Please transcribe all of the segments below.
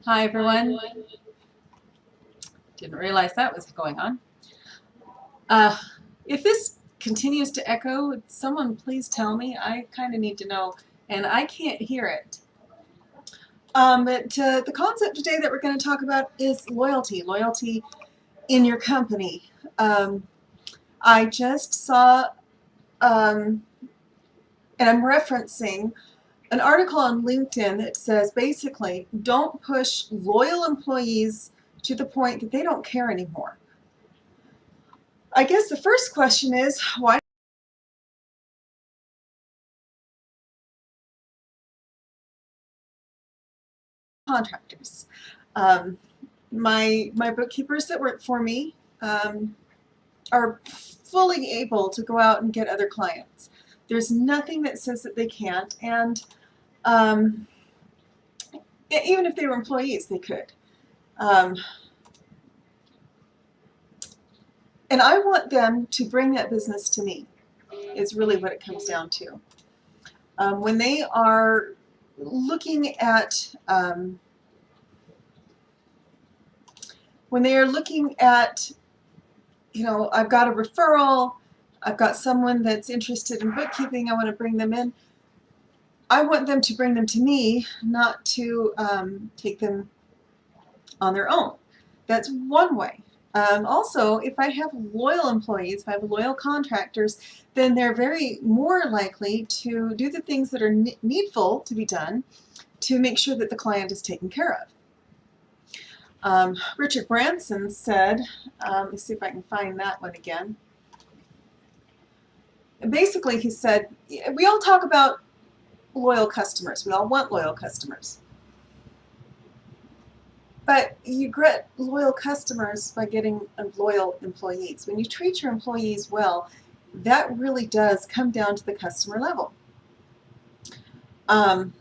Hi everyone. Didn't realize that was going on. If this continues to echo, someone please tell me. I kind of need to know, and I can't hear it. But the concept today that we're going to talk about is loyalty. Loyalty in your company. I just saw, and I'm referencing an article on LinkedIn that says basically don't push loyal employees to the point that they don't care anymore. I guess the first question is, why contractors? My bookkeepers that work for me are fully able to go out and get other clients. There's nothing that says that they can't, and even if they were employees, they could. And I want them to bring that business to me, is really what it comes down to. When they are looking at you know, I've got a referral, I've got someone that's interested in bookkeeping, I want to bring them in. I want them to bring them to me, not to take them on their own. That's one way. Also, if I have loyal employees, if I have loyal contractors, then they're very more likely to do the things that are needful to be done to make sure that the client is taken care of. Richard Branson said, let me see if I can find that one again. Basically, he said, we all talk about loyal customers. We all want loyal customers. But you get loyal customers by getting loyal employees. When you treat your employees well, that really does come down to the customer level. And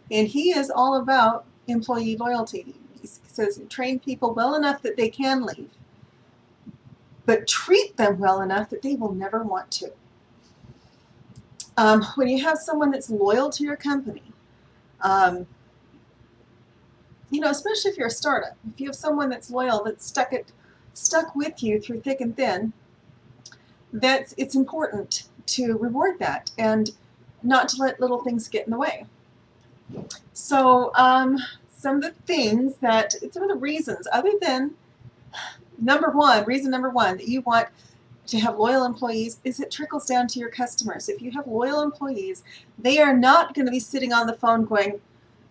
he is all about employee loyalty. He says train people well enough that they can leave, but treat them well enough that they will never want to. When you have someone that's loyal to your company, you know, especially if you're a startup, if you have someone that's loyal, that's stuck with you through thick and thin, it's important to reward that and not to let little things get in the way. So some of the reasons, other than reason number one that you want to have loyal employees, is it trickles down to your customers. If you have loyal employees, they are not going to be sitting on the phone going,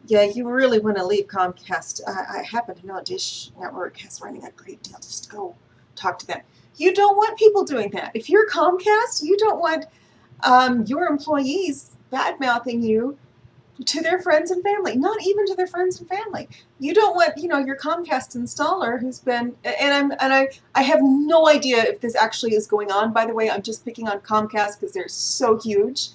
yeah, you really want to leave Comcast. I happen to know Dish Network is running a great deal. Just go talk to them. You don't want people doing that. If you're Comcast, you don't want your employees bad-mouthing you to their friends and family, not even to their friends and family. You don't want, you know, your Comcast installer who's been, and I have no idea if this actually is going on, by the way. I'm just picking on Comcast because they're so huge.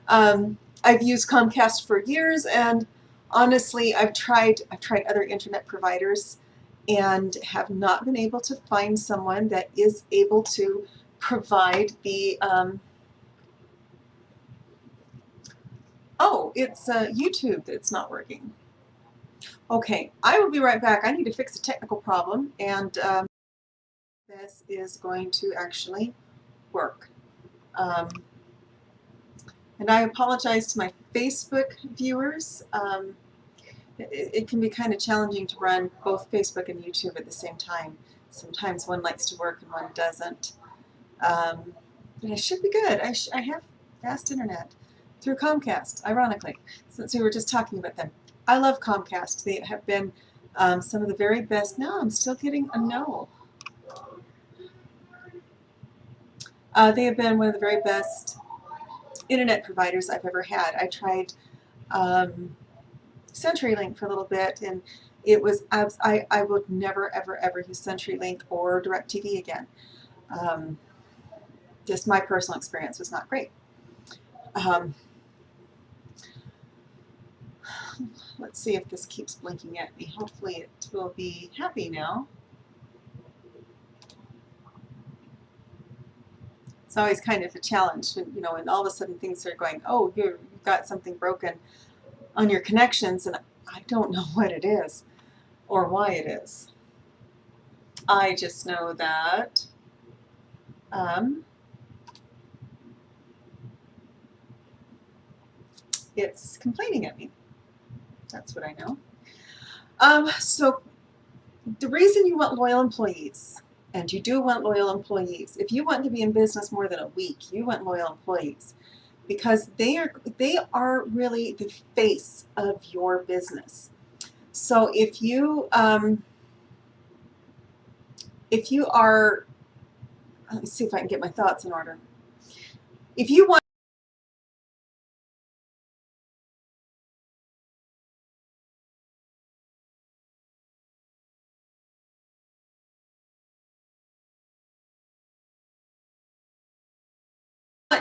I've used Comcast for years, and honestly, I've tried other internet providers and have not been able to find someone that is able to provide the oh, it's YouTube that's not working. Okay, I will be right back. I need to fix a technical problem, and this is going to actually work. And I apologize to my Facebook viewers. It can be kind of challenging to run both Facebook and YouTube at the same time. Sometimes one likes to work and one doesn't. But it should be good. I have fast internet through Comcast, ironically, since we were just talking about them. I love Comcast. They have been some of the very best. No, I'm still getting a no. They have been one of the very best internet providers I've ever had. I tried CenturyLink for a little bit, and it was I would never ever use CenturyLink or DirecTV again. Just my personal experience was not great. Let's see if this keeps blinking at me. Hopefully it will be happy now. It's always kind of a challenge when, you know, when all of a sudden things are going, oh, you've got something broken on your connections, and I don't know what it is or why it is. I just know that it's complaining at me. That's what I know. So the reason you want loyal employees, and you do want loyal employees, if you want to be in business more than a week, you want loyal employees, because they are really the face of your business. So if you are, let me see if I can get my thoughts in order. If you want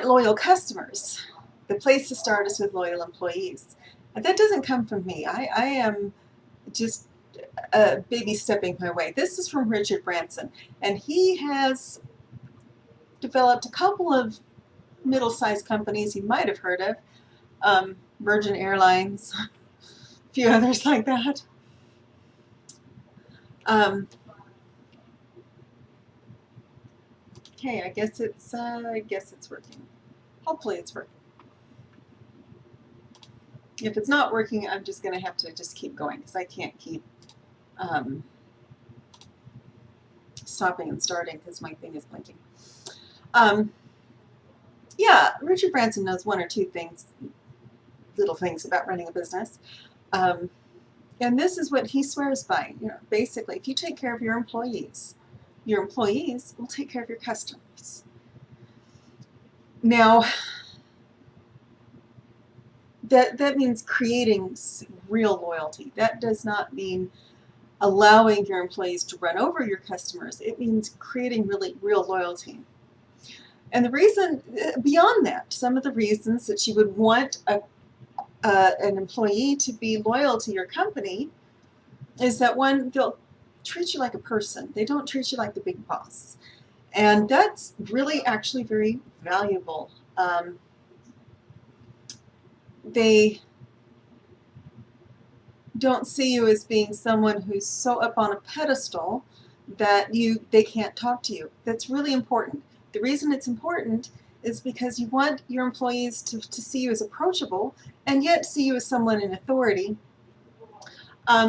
loyal customers, the place to start is with loyal employees. And that doesn't come from me. I am just baby stepping my way. This is from Richard Branson, and he has developed a couple of middle-sized companies you might have heard of, Virgin Airlines, a few others like that. Okay, I guess it's working. Hopefully it's working. If it's not working, I'm just going to have to just keep going because I can't keep stopping and starting because my thing is blinking. Yeah, Richard Branson knows one or two things, little things about running a business. And this is what he swears by. You know, basically, if you take care of your employees will take care of your customers. Now, that means creating real loyalty. That does not mean allowing your employees to run over your customers. It means creating really real loyalty. And the reason, beyond that, some of the reasons that you would want an employee to be loyal to your company is that, one, they'll treat you like a person. They don't treat you like the big boss. And that's really actually very valuable. They don't see you as being someone who's so up on a pedestal that they can't talk to you. That's really important. The reason it's important is because you want your employees to see you as approachable and yet see you as someone in authority,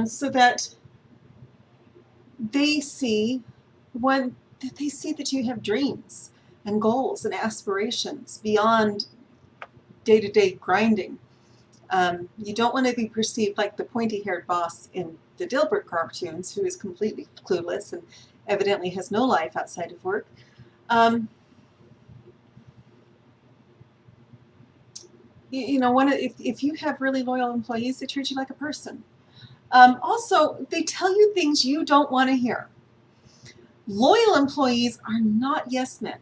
so that they see that you have dreams and goals and aspirations beyond day-to-day grinding. You don't want to be perceived like the pointy-haired boss in the Dilbert cartoons, who is completely clueless and evidently has no life outside of work. You know, if you have really loyal employees, they treat you like a person. Also, they tell you things you don't want to hear. Loyal employees are not yes men.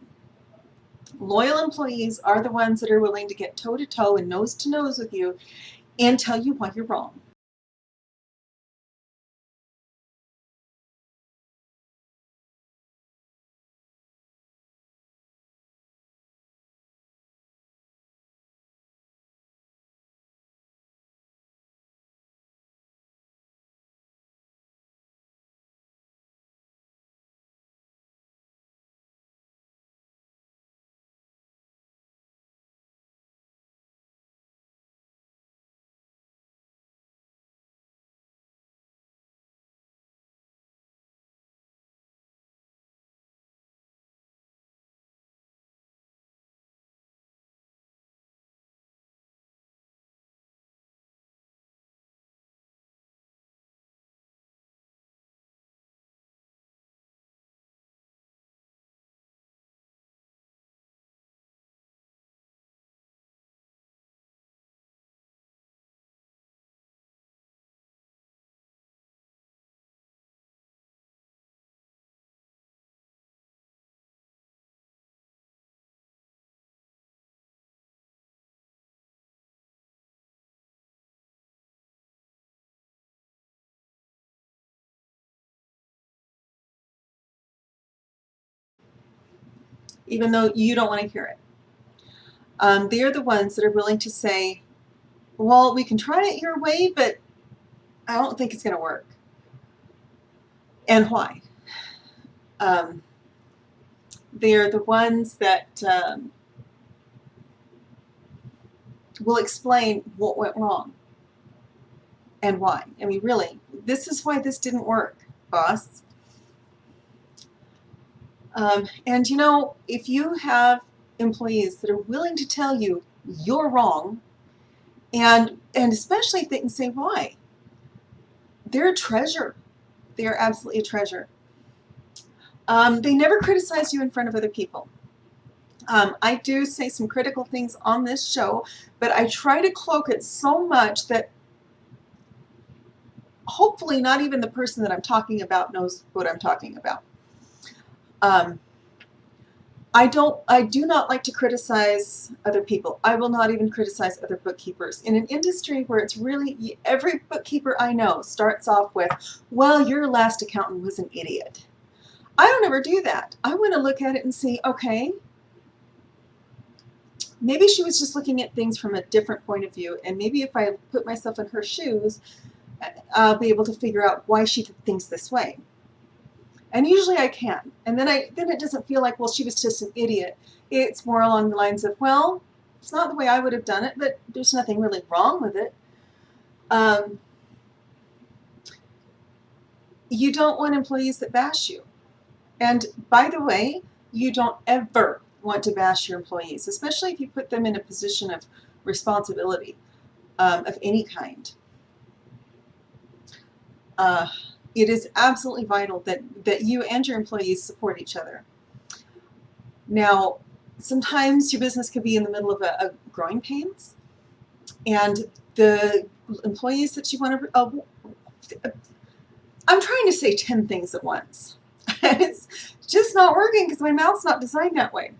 Loyal employees are the ones that are willing to get toe-to-toe and nose-to-nose with you and tell you why you're wrong. Even though you don't want to hear it. They're the ones that are willing to say, well, we can try it your way, but I don't think it's going to work. And why? They're the ones that will explain what went wrong and why. I mean, really, this is why this didn't work, boss. And you know, if you have employees that are willing to tell you you're wrong, and especially if they can say why, they're a treasure. They're absolutely a treasure. They never criticize you in front of other people. I do say some critical things on this show, but I try to cloak it so much that hopefully not even the person that I'm talking about knows what I'm talking about. I do not like to criticize other people. I will not even criticize other bookkeepers. In an industry where it's really, every bookkeeper I know starts off with, well, your last accountant was an idiot. I don't ever do that. I want to look at it and see, okay, maybe she was just looking at things from a different point of view, and maybe if I put myself in her shoes, I'll be able to figure out why she thinks this way. And usually I can. And then it doesn't feel like, well, she was just an idiot. It's more along the lines of, well, it's not the way I would have done it, but there's nothing really wrong with it. You don't want employees that bash you. And by the way, you don't ever want to bash your employees, especially if you put them in a position of responsibility of any kind. It is absolutely vital that you and your employees support each other. Now, sometimes your business could be in the middle of a growing pains, and the employees that you want to, I'm trying to say 10 things at once. It's just not working because my mouth's not designed that way.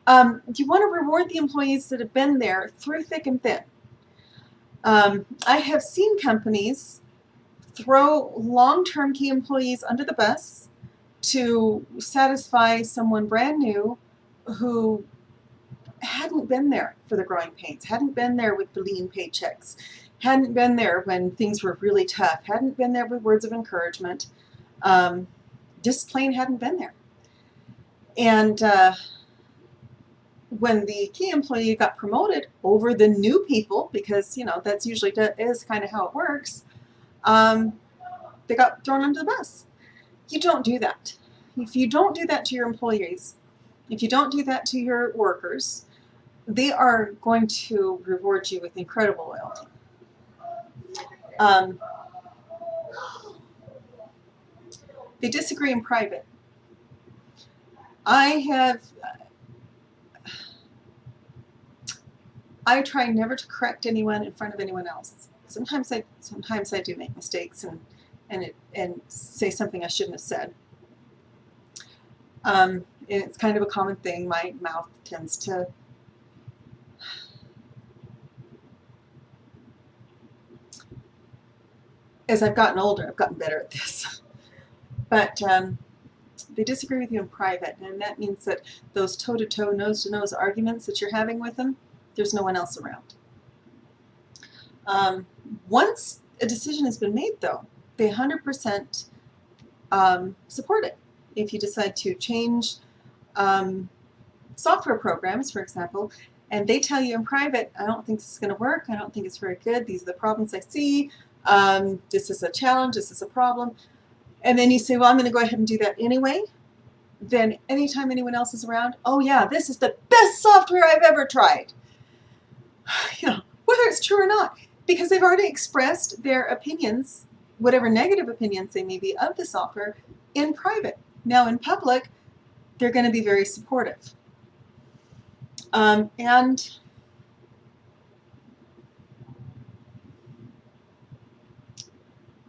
You want to reward the employees that have been there through thick and thin. I have seen companies throw long-term key employees under the bus to satisfy someone brand new who hadn't been there for the growing pains, hadn't been there with the lean paychecks, hadn't been there when things were really tough, hadn't been there with words of encouragement, just plain hadn't been there. And when the key employee got promoted over the new people, because you know that's usually is kind of how it works, they got thrown under the bus. You don't do that. If you don't do that to your employees, if you don't do that to your workers, they are going to reward you with incredible loyalty. They disagree in private. I try never to correct anyone in front of anyone else. Sometimes I do make mistakes and say something I shouldn't have said. It's kind of a common thing. My mouth tends to as I've gotten older, I've gotten better at this. But they disagree with you in private, and that means that those toe-to-toe, nose-to-nose arguments that you're having with them, there's no one else around. Once a decision has been made, though, they 100% support it. If you decide to change software programs, for example, and they tell you in private, I don't think this is going to work, I don't think it's very good, these are the problems I see, this is a challenge, this is a problem, and then you say, well, I'm going to go ahead and do that anyway, then anytime anyone else is around, oh yeah, this is the best software I've ever tried. You know, whether it's true or not, because they've already expressed their opinions, whatever negative opinions they may be of the software, in private. Now in public, they're going to be very supportive. And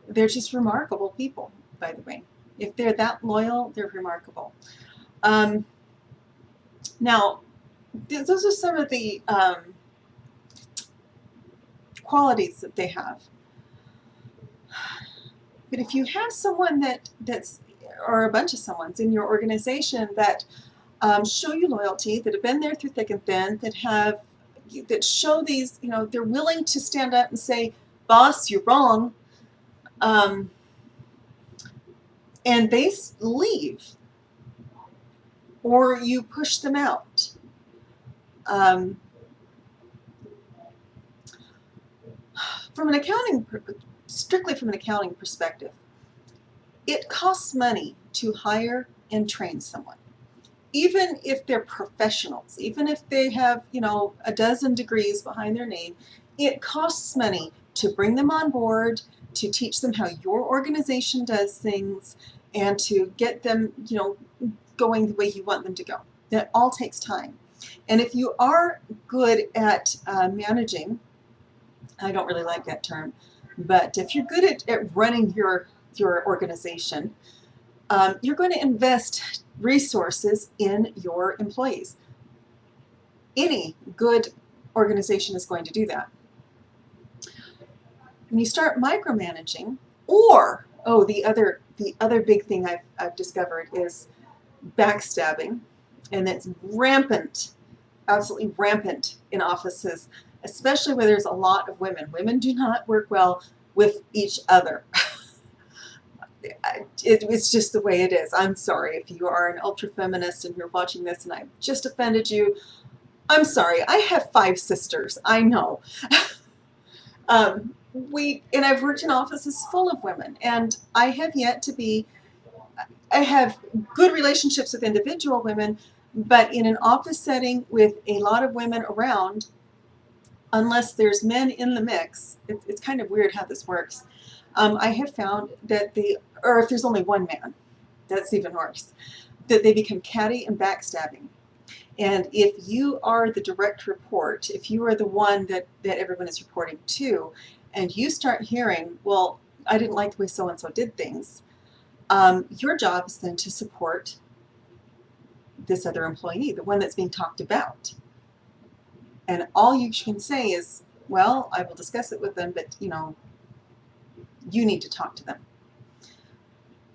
they're just remarkable people, by the way. If they're that loyal, they're remarkable. Now, those are some of the qualities that they have. But if you have someone that's, or a bunch of someones in your organization that show you loyalty, that have been there through thick and thin, that show these, you know, they're willing to stand up and say, boss, you're wrong, um, and they leave, or you push them out. Um, from an accounting, strictly from an accounting perspective, it costs money to hire and train someone. Even if they're professionals, even if they have, a dozen degrees behind their name, it costs money to bring them on board, to teach them how your organization does things, and to get them, going the way you want them to go. That all takes time. And if you are good at managing, I don't really like that term, but if you're good at running your organization, you're going to invest resources in your employees. Any good organization is going to do that. When you start micromanaging, or the other big thing I've discovered is backstabbing, and it's rampant, absolutely rampant in offices, especially where there's a lot of women. Women do not work well with each other. It's just the way it is. I'm sorry if you are an ultra feminist and you're watching this and I've just offended you. I'm sorry. I have 5 sisters. I know. And I've worked in offices full of women, and I have yet to be. I have good relationships with individual women, but in an office setting with a lot of women around, unless there's men in the mix, it's kind of weird how this works. I have found that or if there's only one man, that's even worse, that they become catty and backstabbing. And if you are the direct report, if you are the one that everyone is reporting to, and you start hearing, well, I didn't like the way so-and-so did things, your job is then to support this other employee, the one that's being talked about. And all you can say is, well, I will discuss it with them, but, you need to talk to them.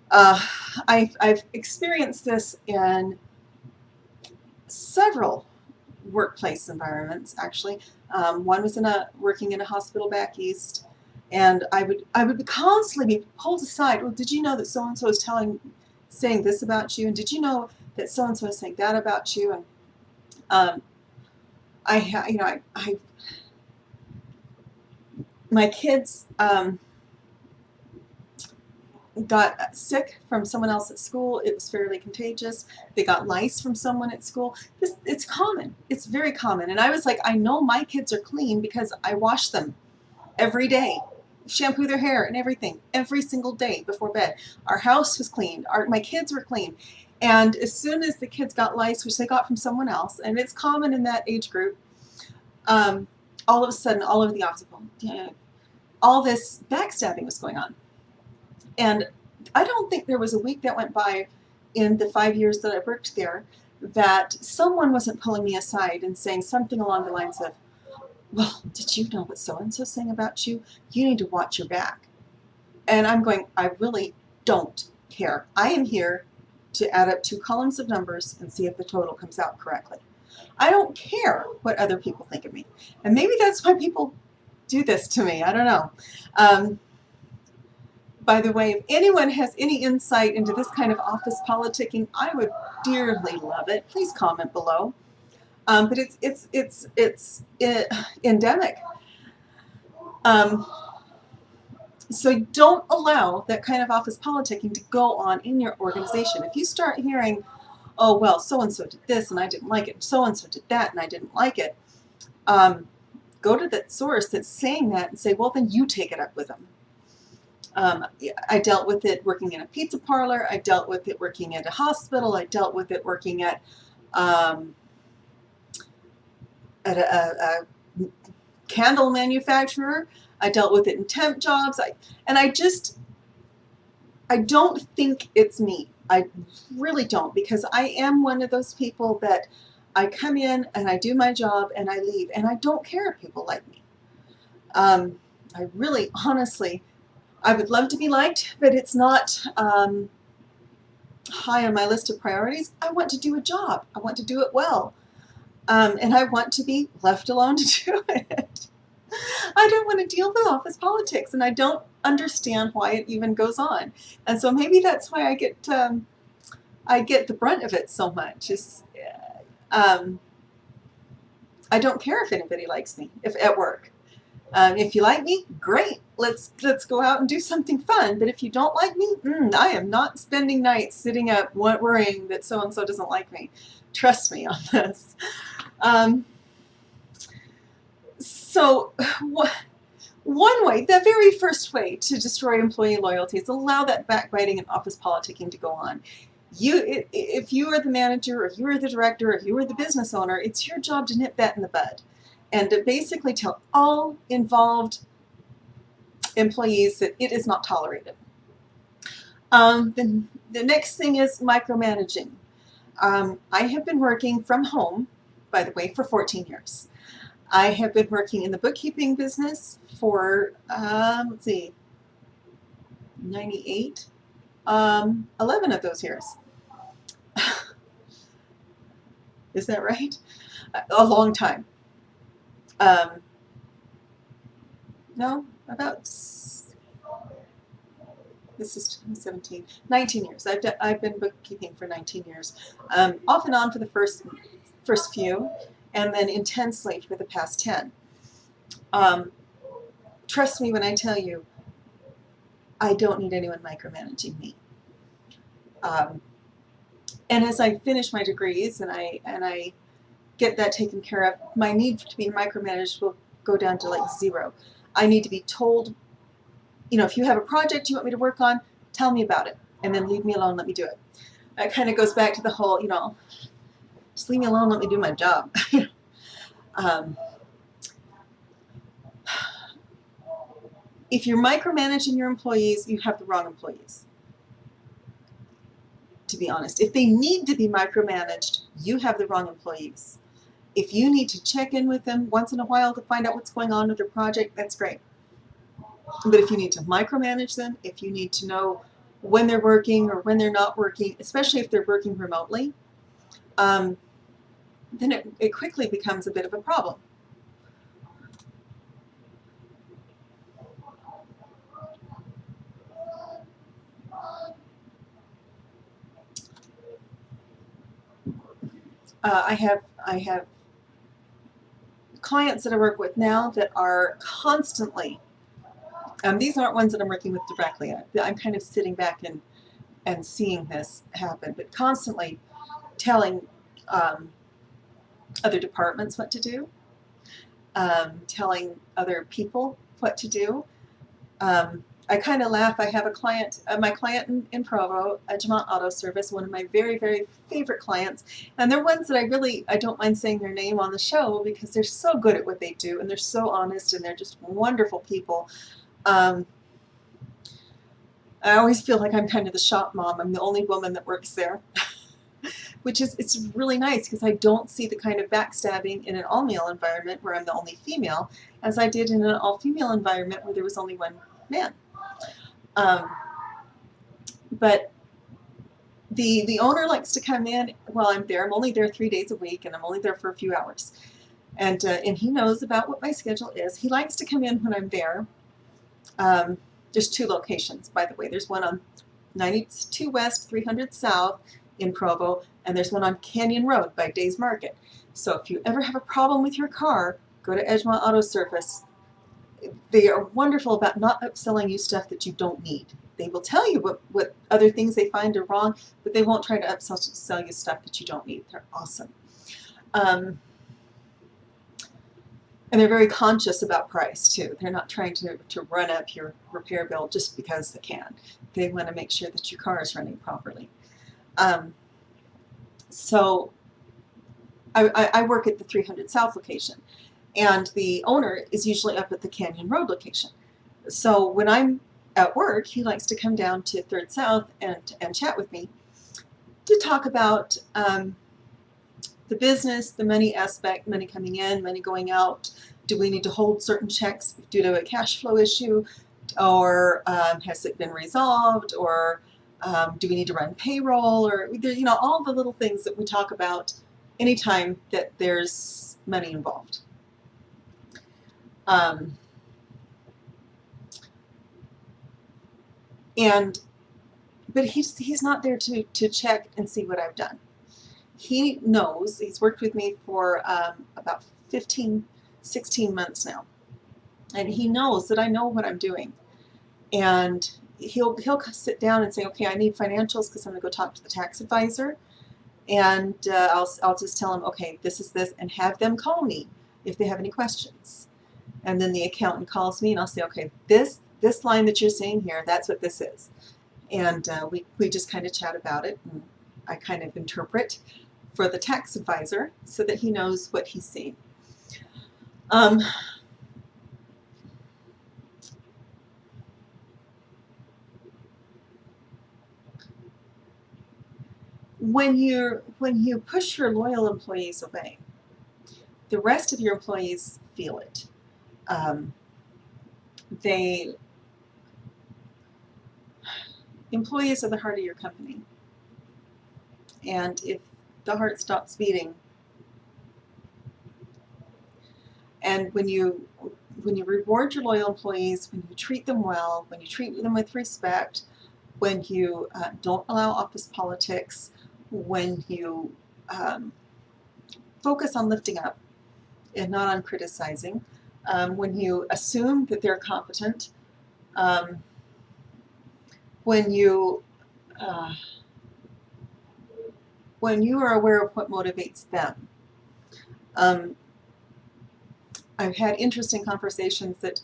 I've experienced this in several workplace environments, actually. One was working in a hospital back east, and I would constantly be pulled aside. Well, did you know that so and so is saying this about you, and did you know that so and so is saying that about you? And my kids got sick from someone else at school. It was fairly contagious. They got lice from someone at school. It's common. It's very common. And I was like, I know my kids are clean because I wash them every day, shampoo their hair and everything every single day before bed. Our house was clean. My kids were clean. And as soon as the kids got lice, which they got from someone else, and it's common in that age group, all of a sudden, all over the office, all this backstabbing was going on. And I don't think there was a week that went by in the 5 years that I worked there that someone wasn't pulling me aside and saying something along the lines of, well, did you know what so-and-so saying about you? You need to watch your back. And I'm going, I really don't care. I am here to add up 2 columns of numbers and see if the total comes out correctly. I don't care what other people think of me. And maybe that's why people do this to me. I don't know. By the way, if anyone has any insight into this kind of office politicking, I would dearly love it. Please comment below. But it's endemic. So don't allow that kind of office politicking to go on in your organization. If you start hearing, oh, well, so-and-so did this and I didn't like it, so-and-so did that and I didn't like it, go to that source that's saying that and say, well, then you take it up with them. I dealt with it working in a pizza parlor. I dealt with it working at a hospital. I dealt with it working at a candle manufacturer. I dealt with it in temp jobs. I don't think it's me. I really don't, because I am one of those people that I come in and I do my job and I leave, and I don't care if people like me. I really, honestly, I would love to be liked, but it's not high on my list of priorities. I want to do a job. I want to do it well. And I want to be left alone to do it. I don't want to deal with office politics, and I don't understand why it even goes on. And so maybe that's why I get the brunt of it so much. Is um, I don't care if anybody likes me if at work. If you like me, great. Let's go out and do something fun. But if you don't like me, I am not spending nights sitting up worrying that so and so doesn't like me. Trust me on this. So one way, the very first way to destroy employee loyalty is allow that backbiting and office politicking to go on. If you are the manager, or if you are the director, or if you are the business owner, it's your job to nip that in the bud and to basically tell all involved employees that it is not tolerated. The next thing is micromanaging. I have been working from home, by the way, for 14 years. I have been working in the bookkeeping business for, 98, 11 of those years. Is that right? A long time. No, about, this is 2017, 19 years. I've been bookkeeping for 19 years, off and on for the first few, and then intensely for the past 10. Trust me when I tell you, I don't need anyone micromanaging me. And as I finish my degrees and I get that taken care of, my need to be micromanaged will go down to like 0. I need to be told, if you have a project you want me to work on, tell me about it, and then leave me alone, let me do it. That kind of goes back to the whole, just leave me alone, let me do my job. If you're micromanaging your employees, you have the wrong employees, to be honest. If they need to be micromanaged, you have the wrong employees. If you need to check in with them once in a while to find out what's going on with their project, that's great. But if you need to micromanage them, if you need to know when they're working or when they're not working, especially if they're working remotely, then it quickly becomes a bit of a problem. I have clients that I work with now that are constantly, these aren't ones that I'm working with directly. I'm kind of sitting back and seeing this happen, but constantly telling other departments what to do, telling other people what to do. I kind of laugh. I have a client, my client in Provo, Edgemont Auto Service, one of my very, very favorite clients. And they're ones that I don't mind saying their name on the show because they're so good at what they do and they're so honest and they're just wonderful people. I always feel like I'm kind of the shop mom. I'm the only woman that works there, it's really nice because I don't see the kind of backstabbing in an all-male environment where I'm the only female as I did in an all-female environment where there was only one man. But the owner likes to come in while I'm there. I'm only there 3 days a week and I'm only there for a few hours. And he knows about what my schedule is. He likes to come in when I'm there. There's 2 locations, by the way. There's one on 92 West, 300 South in Provo, and there's one on Canyon Road by Days Market. So if you ever have a problem with your car, go to Edgemont Auto Service. They are wonderful about not upselling you stuff that you don't need. They will tell you what other things they find are wrong, but they won't try to upsell you stuff that you don't need. They're awesome. And they're very conscious about price too. They're not trying to run up your repair bill just because they can. They want to make sure that your car is running properly. So I work at the 300 South location, and the owner is usually up at the Canyon Road location. So when I'm at work, he likes to come down to 3rd South and chat with me to talk about the business, the money aspect, money coming in, money going out. Do we need to hold certain checks due to a cash flow issue, or has it been resolved, or do we need to run payroll, or all the little things that we talk about anytime that there's money involved. Um, but he's not there to check and see what I've done. He knows, he's worked with me for about 15, 16 months now. And he knows that I know what I'm doing. And he'll sit down and say, okay, I need financials because I'm going to go talk to the tax advisor. And I'll just tell him, okay, this is this, and have them call me if they have any questions. And then the accountant calls me and I'll say, okay, this line that you're seeing here, that's what this is. And we just kind of chat about it, and I kind of interpret for the tax advisor so that he knows what he's seeing. When you push your loyal employees away, the rest of your employees feel it. Employees are the heart of your company, and if the heart stops beating, and when you reward your loyal employees, when you treat them well, when you treat them with respect, when you don't allow office politics, when you focus on lifting up and not on criticizing, when you assume that they're competent, when you are aware of what motivates them. I've had interesting conversations that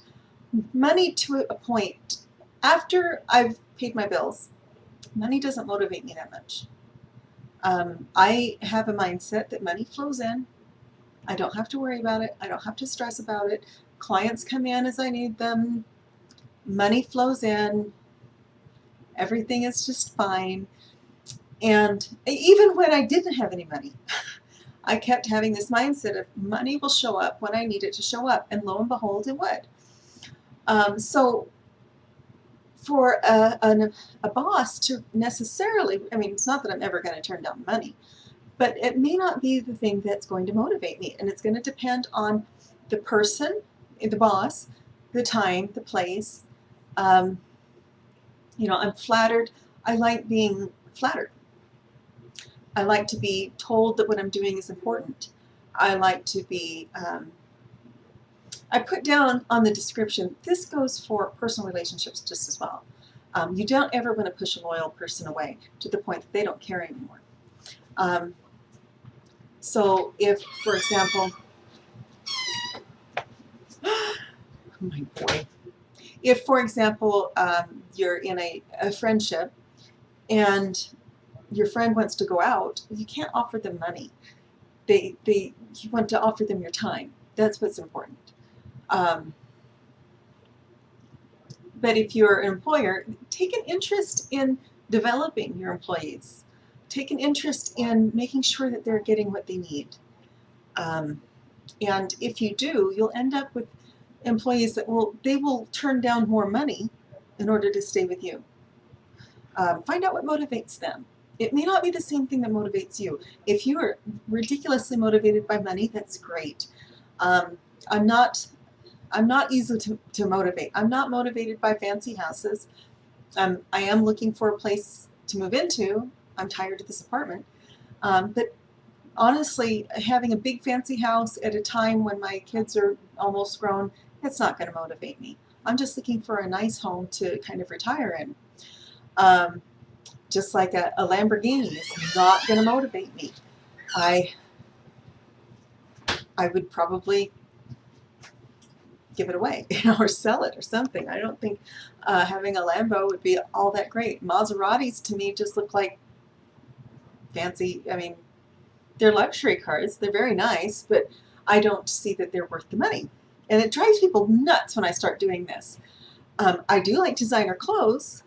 money, to a point, after I've paid my bills, money doesn't motivate me that much. I have a mindset that money flows in. I don't have to worry about it. I don't have to stress about it. Clients come in as I need them. Money flows in. Everything is just fine. And even when I didn't have any money, I kept having this mindset of money will show up when I need it to show up. And lo and behold, it would. So for a boss to necessarily, I mean, it's not that I'm ever going to turn down money, but it may not be the thing that's going to motivate me. And it's going to depend on the person, the boss, the time, the place. I'm flattered. I like being flattered. I like to be told that what I'm doing is important. I like to be, I put down on the description, this goes for personal relationships just as well. You don't ever want to push a loyal person away to the point that they don't care anymore. So if, for example, oh my boy, if, for example, you're in a friendship and your friend wants to go out, you can't offer them money. You want to offer them your time. That's what's important. But if you're an employer, take an interest in developing your employees. Take an interest in making sure that they're getting what they need. And if you do, you'll end up with employees that will turn down more money in order to stay with you. Find out what motivates them. It may not be the same thing that motivates you. If you are ridiculously motivated by money, that's great. I'm not easy to motivate. I'm not motivated by fancy houses. I am looking for a place to move into. I'm tired of this apartment. But honestly, having a big fancy house at a time when my kids are almost grown, it's not going to motivate me. I'm just looking for a nice home to kind of retire in. Just like a Lamborghini is not going to motivate me. I would probably give it away, or sell it or something. I don't think having a Lambo would be all that great. Maseratis to me just look like fancy, I mean, they're luxury cars. They're very nice, but I don't see that they're worth the money. And it drives people nuts when I start doing this. I do like designer clothes,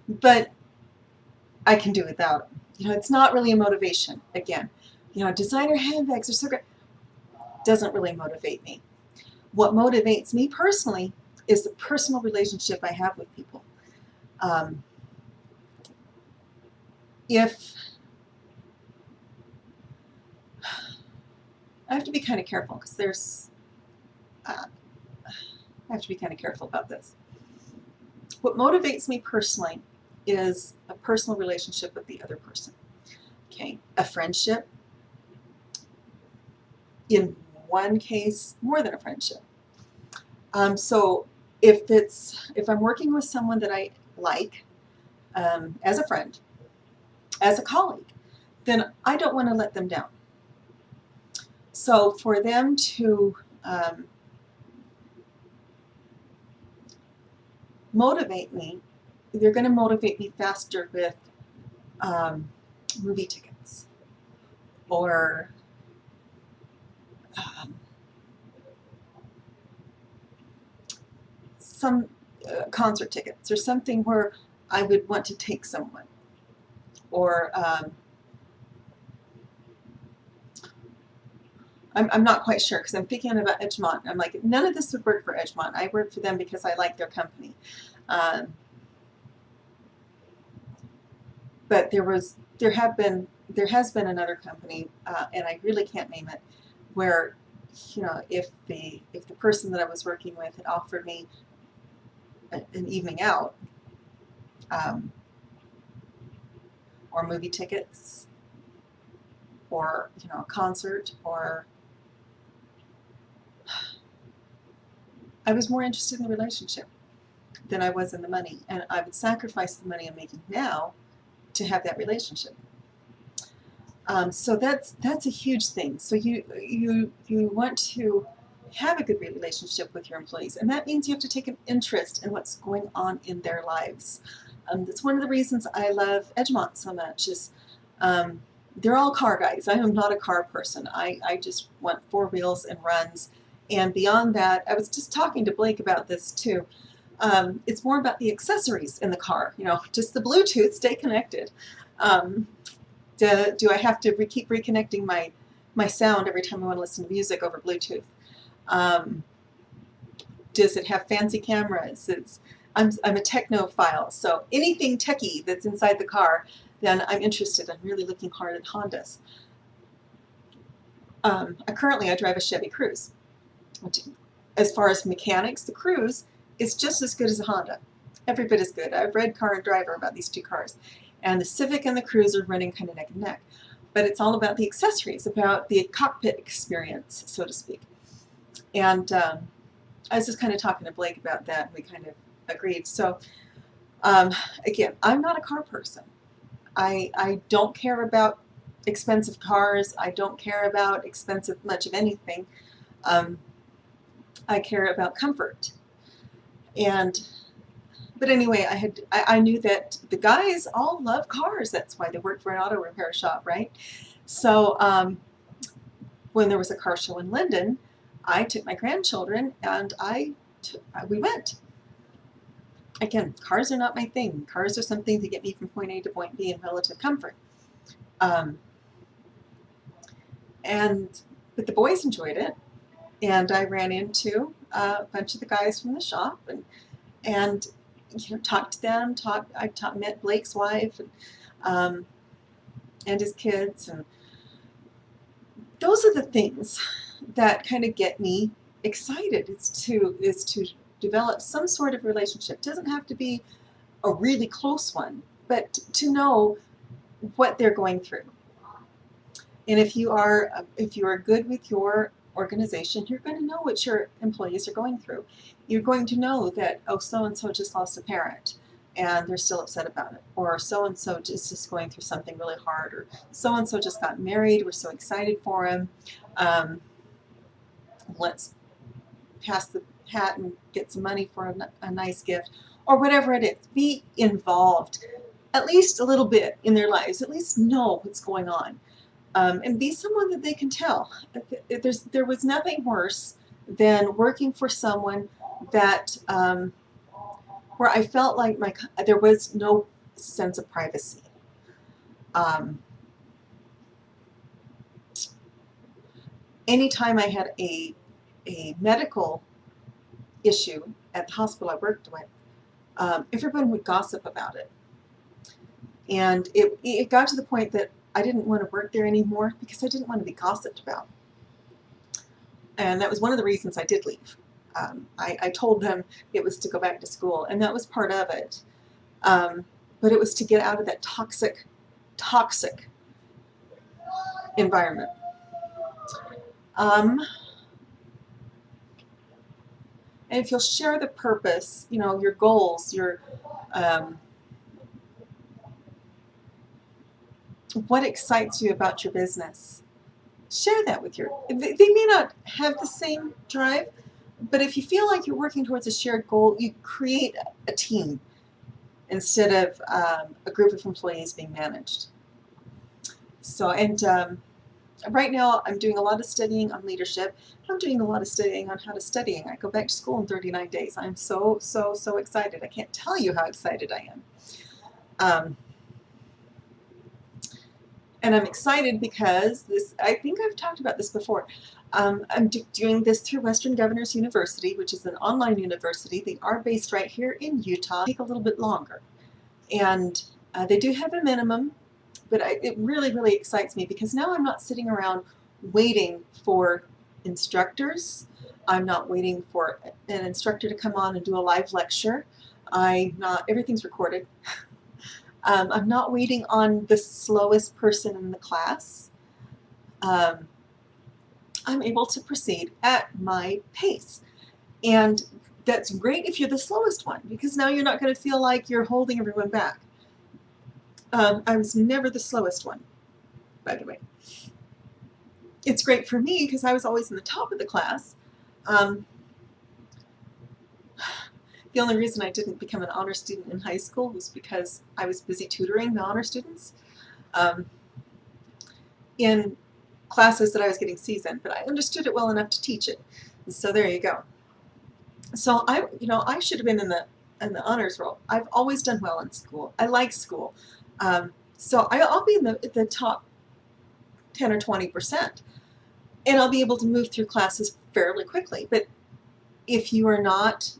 but I can do without them. It's not really a motivation. Again, designer handbags are so great. Doesn't really motivate me. What motivates me personally is the personal relationship I have with people. If I have to be kind of careful because there's I have to be kind of careful about this. What motivates me personally is a personal relationship with the other person. Okay, a friendship. In one case, more than a friendship. So if I'm working with someone that I like, as a friend, as a colleague, then I don't want to let them down. So for them to motivate me, they're going to motivate me faster with movie tickets or some concert tickets or something where I would want to take someone, or I'm not quite sure because I'm thinking about Edgemont. I'm like, none of this would work for Edgemont. I work for them because I like their company. But there has been another company, and I really can't name it, where, you know, if the person that I was working with had offered me an evening out, or movie tickets, or, you know, a concert, or I was more interested in the relationship than I was in the money, and I would sacrifice the money I'm making now to have that relationship. So that's a huge thing. So you want to have a good relationship with your employees, and that means you have to take an interest in what's going on in their lives. That's one of the reasons I love Edgemont so much. Is they're all car guys. I am not a car person. I just want four wheels and runs. And beyond that, I was just talking to Blake about this too. It's more about the accessories in the car. You know, just the Bluetooth, stay connected. Do I have to keep reconnecting my sound every time I want to listen to music over Bluetooth? Does it have fancy cameras? I'm a technophile, so anything techie that's inside the car, then I'm interested. I'm really looking hard at Hondas. Currently, I drive a Chevy Cruze. As far as mechanics, the Cruze is just as good as a Honda. Every bit as good. I've read Car and Driver about these two cars. And the Civic and the Cruze are running kind of neck and neck. But it's all about the accessories, about the cockpit experience, so to speak. And I was just kind of talking to Blake about that, and we kind of agreed. So again, I'm not a car person. I don't care about expensive cars. I don't care about expensive much of anything. I care about comfort. But anyway, I knew that the guys all love cars. That's why they work for an auto repair shop, right? So when there was a car show in Linden, I took my grandchildren and we went. Again, cars are not my thing. Cars are something to get me from point A to point B in relative comfort. But the boys enjoyed it, and I ran into a bunch of the guys from the shop and you know, talked to them. I met Blake's wife and his kids, and those are the things that kind of get me excited. Is to develop some sort of relationship. It doesn't have to be a really close one, but to know what they're going through. And if you are good with your organization, you're going to know what your employees are going through. You're going to know that, oh, so-and-so just lost a parent and they're still upset about it, or so-and-so is just going through something really hard, or so-and-so just got married, we're so excited for him. Let's pass the hat and get some money for a nice gift, or whatever it is. Be involved at least a little bit in their lives, at least know what's going on. And be someone that they can tell. There was nothing worse than working for someone that where I felt like there was no sense of privacy. Anytime I had a medical issue at the hospital I worked with, everyone would gossip about it. And it got to the point that I didn't want to work there anymore because I didn't want to be gossiped about. And that was one of the reasons I did leave. I told them it was to go back to school, and that was part of it. But it was to get out of that toxic environment. And if you'll share the purpose, you know, your goals, your what excites you about your business, share that with your, they may not have the same drive, but if you feel like you're working towards a shared goal, you create a team instead of a group of employees being managed. So, and right now I'm doing a lot of studying on leadership. I'm doing a lot of studying on how to study. I go back to school in 39 days. I'm so excited. I can't tell you how excited I am. And I'm excited because this, I think I've talked about this before. I'm doing this through Western Governors University, which is an online university. They are based right here in Utah. Take a little bit longer. And they do have a minimum, but it really excites me because now I'm not sitting around waiting for instructors. I'm not waiting for an instructor to come on and do a live lecture. Everything's recorded. I'm not waiting on the slowest person in the class. I'm able to proceed at my pace. And that's great if you're the slowest one, because now you're not going to feel like you're holding everyone back. I was never the slowest one, by the way. It's great for me because I was always in the top of the class. The only reason I didn't become an honor student in high school was because I was busy tutoring the honor students in classes that I was getting C's in, but I understood it well enough to teach it. And so there you go. So I should have been in the honors role. I've always done well in school. I like school. So I'll be in the top 10 or 20%, and I'll be able to move through classes fairly quickly. But if you are not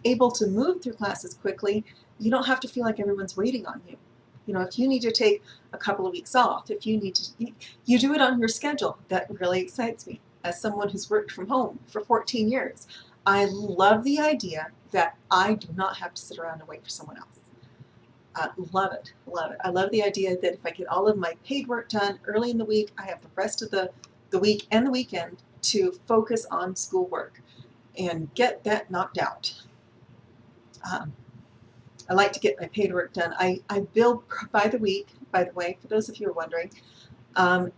able to move through classes quickly, you don't have to feel like everyone's waiting on you. You know, if you need to take a couple of weeks off, if you need to, you do it on your schedule. That really excites me. As someone who's worked from home for 14 years, I love the idea that I do not have to sit around and wait for someone else. Love it, love it. I love the idea that if I get all of my paid work done early in the week, I have the rest of the week and the weekend to focus on schoolwork and get that knocked out. I like to get my paid work done. I bill by the week, by the way, for those of you who are wondering,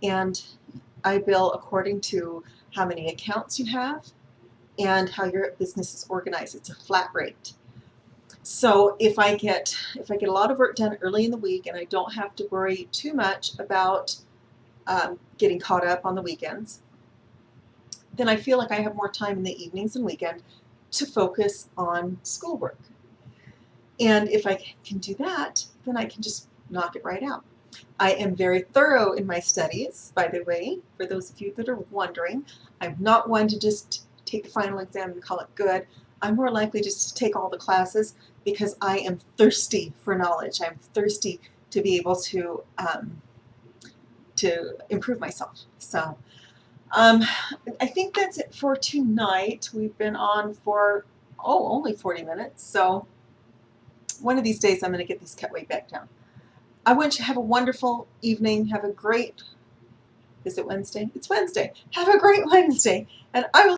and I bill according to how many accounts you have and how your business is organized. It's a flat rate. So if I get a lot of work done early in the week and I don't have to worry too much about getting caught up on the weekends, then I feel like I have more time in the evenings and weekend to focus on schoolwork. And if I can do that, then I can just knock it right out. I am very thorough in my studies, by the way, for those of you that are wondering. I'm not one to just take the final exam and call it good. I'm more likely just to take all the classes because I am thirsty for knowledge. I'm thirsty to be able to improve myself. So I think that's it for tonight. We've been on for, only 40 minutes. So one of these days I'm going to get these cut way back down. I want you to have a wonderful evening. Have a great, is it Wednesday? It's Wednesday. Have a great Wednesday. And I will